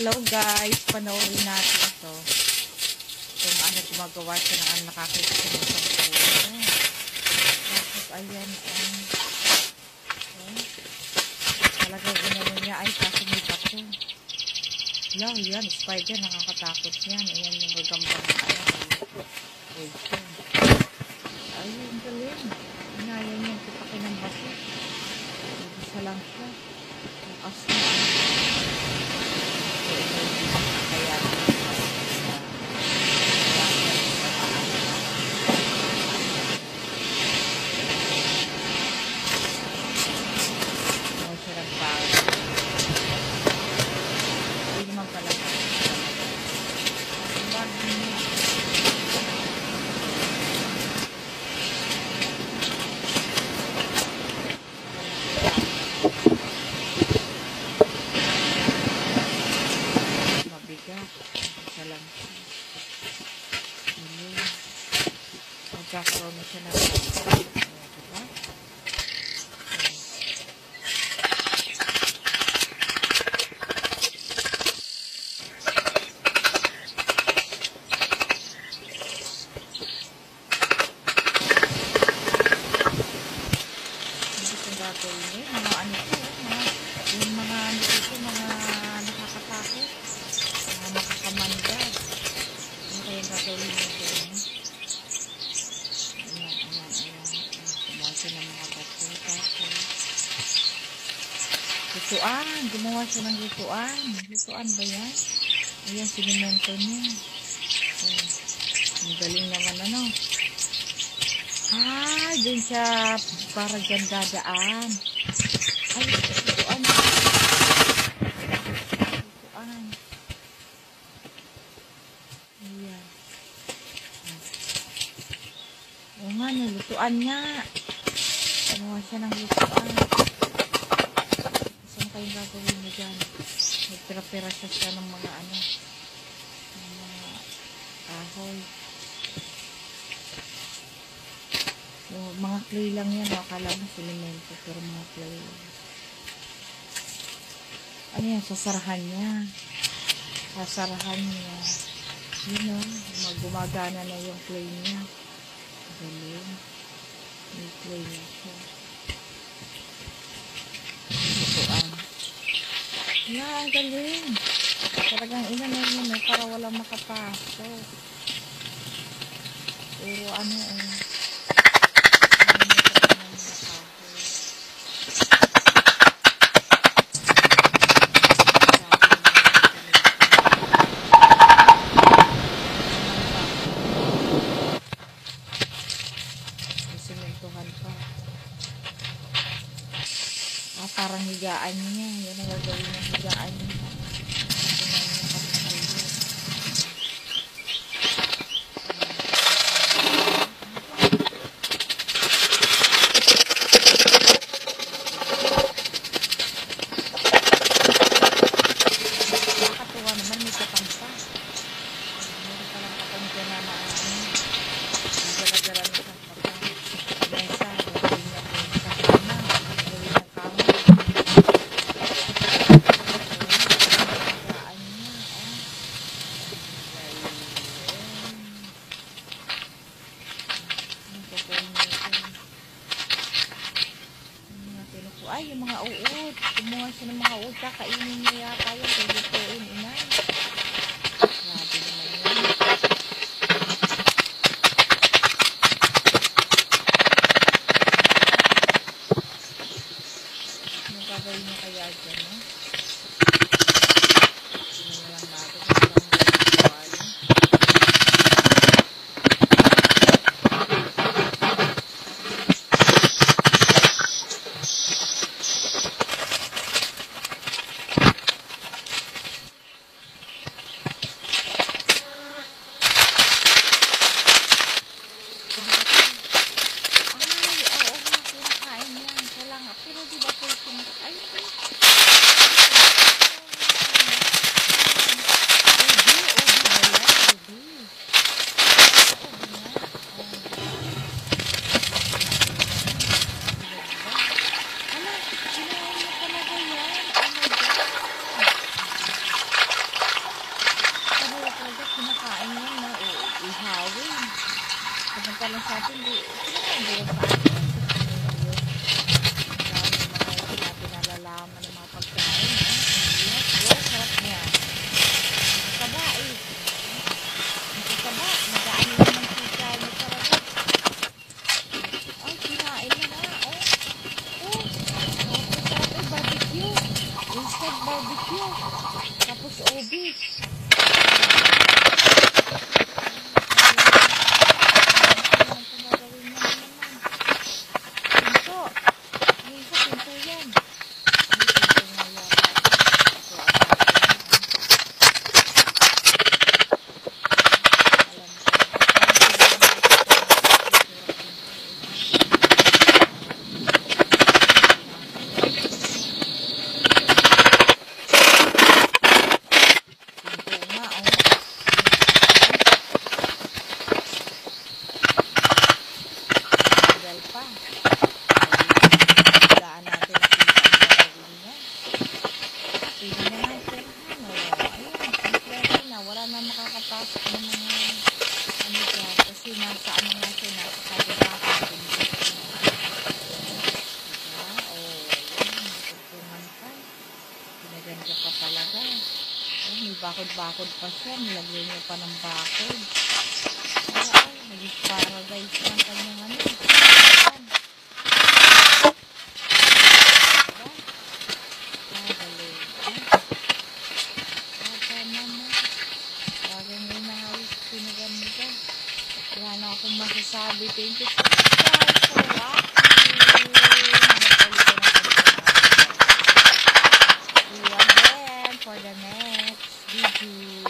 Hello guys, panoorin natin ito. Kung ano gumagawa siya ng ano, nakakita siya ng sampulo. Tapos ayan, talagang inano niya ay kasumipat yun. Yan, spider, nakakatakot yan. Ayan yung gagambang ayun, galing. Inaya niya, tipakin ng baso. Isa lang siya. Bukas na. Kaya siya nagbago. Hindi naman pala. Isa lang siya. Magkakaroon na siya ng diba? Hindi kong gagawin eh. Mga ano ito, yung mga ano ito, mga nakakatakot. Makakamandad. Ano kaya gagawin natin? Ayan. Kumasa ng mga bato. Lutuan. Gumawa siya ng lutuan. Lutuan ba yan? Ayan, sinimento niya. Ayan. Ang galing naman ano. Dun siya para dyan dadaan. Ay, lutuan. Ayan. O nga, nilutuan niya. Gumawa siya ng lutuan. Saan kayong gagawin mo dyan? Nagpira-pira siya ng mga ano, ng mga kahoy. Yung mga clay lang yan. Akala mo sinemento, pero mga clay lang. Ano yan? Sasarahan niya. Sasarahan niya. Yun o, gumagana na yung clay niya. Galing. May clay na siya. Lutuan. Ang galing. Talagang inanon yun para walang makapasok. Pero ano parang higaan niya. Yan ang gagawin ng higaan niya. Nakakatuwa naman, may katang pa. Meron palang katang dyan na nagdala-dala na sa mesa. Gagawin niya po sa kama. Gagawin ng kama. Ay, yung mga uod. Kumuha siya ng mga uod. Kakainin niya yata yun. Kaya lutuin, inay. Grabe naman yun. Anong gagawin niya kaya dyan, no? Tingnan lang natin. lang sa atin, di, pinakabuo sa atin. Ang dami mga pinalalaman ng mga pagkain. Yes, yes, sarap niya. Masasaba eh. Masasaba, magaan lang ng sika niya talaga. Ay, kinain na nga, oh. Oh, sarap eh, barbecue. Instant barbecue. Tapos obis. Pa. Daan natin na pinag-gawin niya. Pwede na nga sir. Ayun, kompleto na. Wala na makakapasok ng mga ano dyan. Kasi nasa ano nga siya, nasa kagirapan. Diba? Ayun, natutungan pa. Pinaganda pa talaga. Oh, may bakod-bakod pa siya. Nilagyan niya pa ng bakod. Naging paradise ng kanyang ano. Wala na akong masasabi. Thank you so much for watching. See you again for the next video.